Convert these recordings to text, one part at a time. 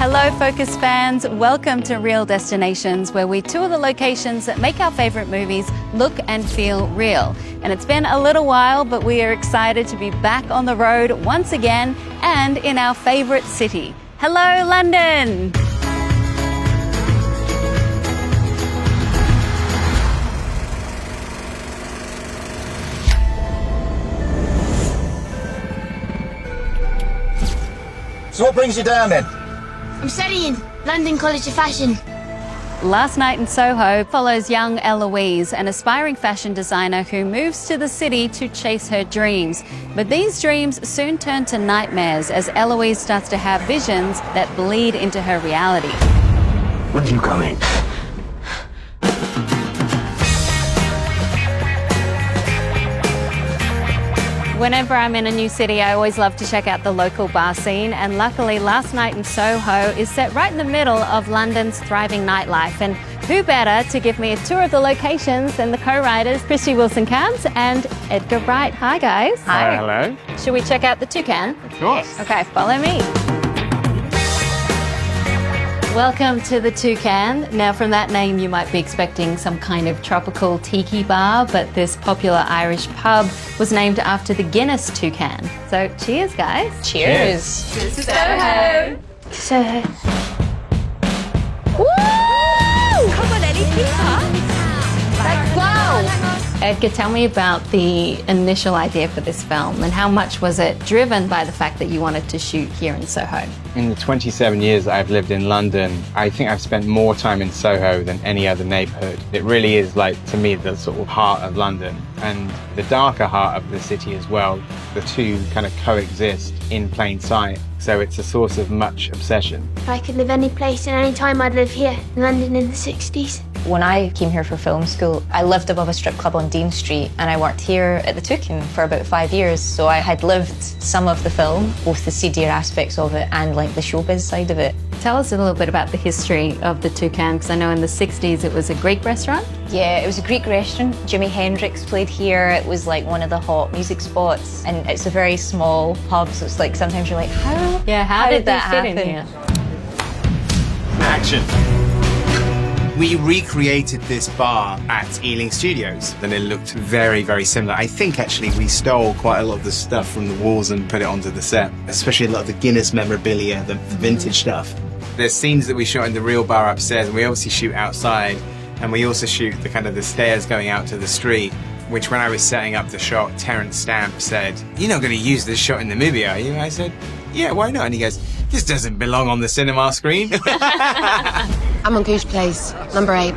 Hello Focus fans, welcome to Real Destinations, where we tour the locations that make our favourite movies look and feel real. And it's been a little while, but we are excited to be back on the road once again and in our favourite city. Hello London! So what brings you down then? I'm studying London College of Fashion. Last Night in Soho follows young Eloise, an aspiring fashion designer who moves to the city to chase her dreams. But these dreams soon turn to nightmares as Eloise starts to have visions that bleed into her reality. When do you come in? Whenever I'm in a new city, I always love to check out the local bar scene, and luckily Last Night in Soho is set right in the middle of London's thriving nightlife. And who better to give me a tour of the locations than the co-writers Krysty Wilson-Cairns and Edgar Wright. Hi guys. Hi. Hello. Should we check out the Toucan? Of course. Okay, follow me. Welcome to the Toucan. Now from that name you might be expecting some kind of tropical tiki bar, but this popular Irish pub was named after the Guinness toucan. So cheers guys. Cheers. Cheers to Soho. Soho. Woo! Come on Ellie, keep up. Let's go! Edgar, tell me about the initial idea for this film and how much was it driven by the fact that you wanted to shoot here in Soho? In the 27 years that I've lived in London, I think I've spent more time in Soho than any other neighbourhood. It really is, like, to me, the sort of heart of London and the darker heart of the city as well. The two kind of coexist in plain sight, so it's a source of much obsession. If I could live any place and any time, I'd live here in London in the 60s. When I came here for film school, I lived above a strip club on Dean Street and I worked here at the Toucan for about 5 years. So I had lived some of the film, both the seedier aspects of it and like the showbiz side of it. Tell us a little bit about the history of the Toucan, because I know in the 60s it was a Greek restaurant. Yeah, it was a Greek restaurant. Jimi Hendrix played here. It was like one of the hot music spots and it's a very small pub, so it's like sometimes you're like, how did that fit happen? in here? Action. We recreated this bar at Ealing Studios and it looked very, very similar. I think actually we stole quite a lot of the stuff from the walls and put it onto the set, especially a lot of the Guinness memorabilia, the vintage stuff. There's scenes that we shot in the real bar upstairs and we obviously shoot outside, and we also shoot the kind of the stairs going out to the street, which when I was setting up the shot, Terence Stamp said, "You're not going to use this shot in the movie, are you?" I said, "Yeah, why not?" And he goes, "This doesn't belong on the cinema screen." I'm on Goose Place, number 8.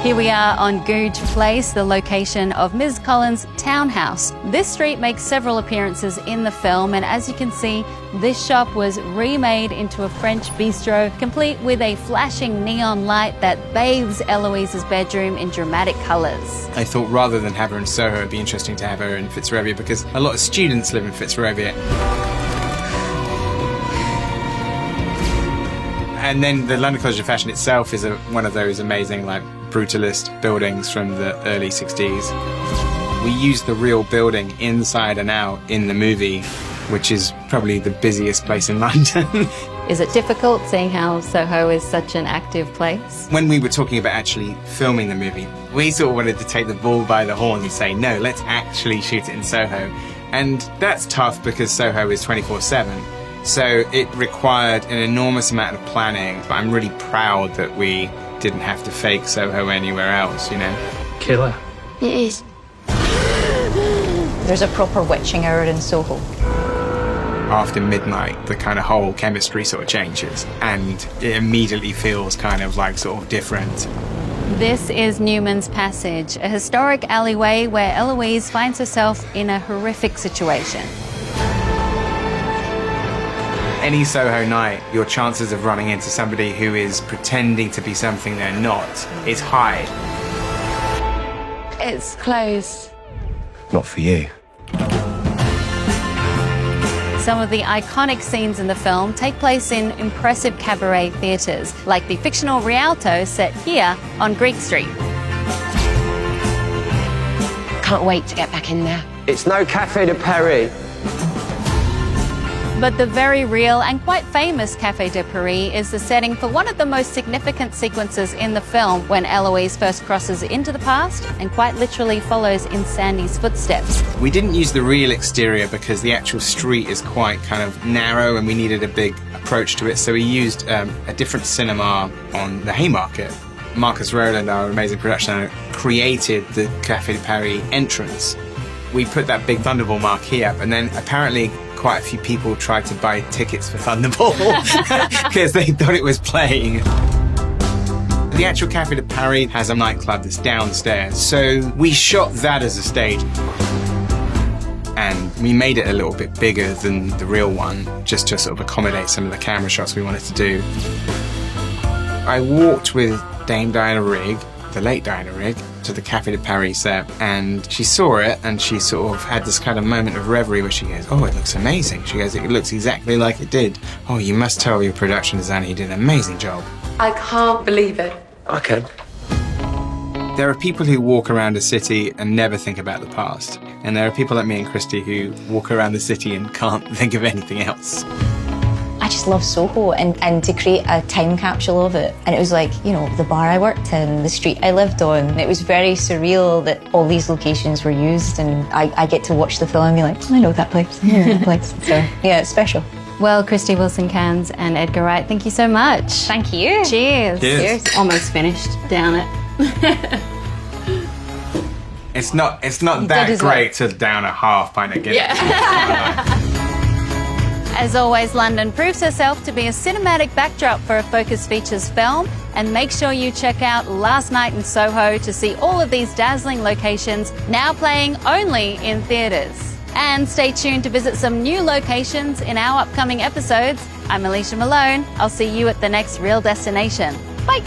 Here we are on Googe Place, the location of Ms. Collins' townhouse. This street makes several appearances in the film, and as you can see, this shop was remade into a French bistro, complete with a flashing neon light that bathes Eloise's bedroom in dramatic colours. I thought rather than have her in Soho, it'd be interesting to have her in Fitzrovia because a lot of students live in Fitzrovia. And then the London College of Fashion itself is one of those amazing, like, brutalist buildings from the early 60s. We used the real building inside and out in the movie, which is probably the busiest place in London. Is it difficult seeing how Soho is such an active place? When we were talking about actually filming the movie, we sort of wanted to take the bull by the horns and say, no, let's actually shoot it in Soho. And that's tough because Soho is 24/7. So it required an enormous amount of planning, but I'm really proud that we didn't have to fake Soho anywhere else, you know. Killer. It is. There's a proper witching hour in Soho. After midnight, the kind of whole chemistry sort of changes and it immediately feels kind of like sort of different. This is Newman's Passage, a historic alleyway where Eloise finds herself in a horrific situation. Any Soho night, your chances of running into somebody who is pretending to be something they're not is high. It's closed. Not for you. Some of the iconic scenes in the film take place in impressive cabaret theatres, like the fictional Rialto set here on Greek Street. can't wait to get back in there. It's no Café de Paris. But the very real and quite famous Café de Paris is the setting for one of the most significant sequences in the film, when Eloise first crosses into the past and quite literally follows in Sandy's footsteps. We didn't use the real exterior because the actual street is quite kind of narrow and we needed a big approach to it, so we used a different cinema on the Haymarket. Marcus Rowland, our amazing production owner, created the Café de Paris entrance. We put that big Thunderball marquee up, and then apparently quite a few people tried to buy tickets for Thunderball because they thought it was playing. The actual Café de Paris has a nightclub that's downstairs, so we shot that as a stage. And we made it a little bit bigger than the real one, just to sort of accommodate some of the camera shots we wanted to do. I walked with Dame Diana Rigg, the late Diana Rigg, to the Café de Paris set, and she saw it and she sort of had this kind of moment of reverie where she goes, "Oh, it looks amazing." She goes, "It looks exactly like it did. Oh, you must tell your production designer he did an amazing job." I can't believe it. I can. There are people who walk around a city and never think about the past, and there are people like me and Krysty who walk around the city and can't think of anything else. I just love Soho, and to create a time capsule of it. And it was like, you know, the bar I worked in, the street I lived on. It was very surreal that all these locations were used, and I get to watch the film and be like, I know that place, I know that place. So, yeah, it's special. Well, Krysty Wilson-Cairns and Edgar Wright, thank you so much. Thank you. Cheers. Cheers. Almost finished. Down it. It's not that great to down a half pint of Guinness. As always, London proves herself to be a cinematic backdrop for a Focus Features film, and make sure you check out Last Night in Soho to see all of these dazzling locations, now playing only in theatres. And stay tuned to visit some new locations in our upcoming episodes. I'm Alicia Malone. I'll see you at the next Real Destination. Bye.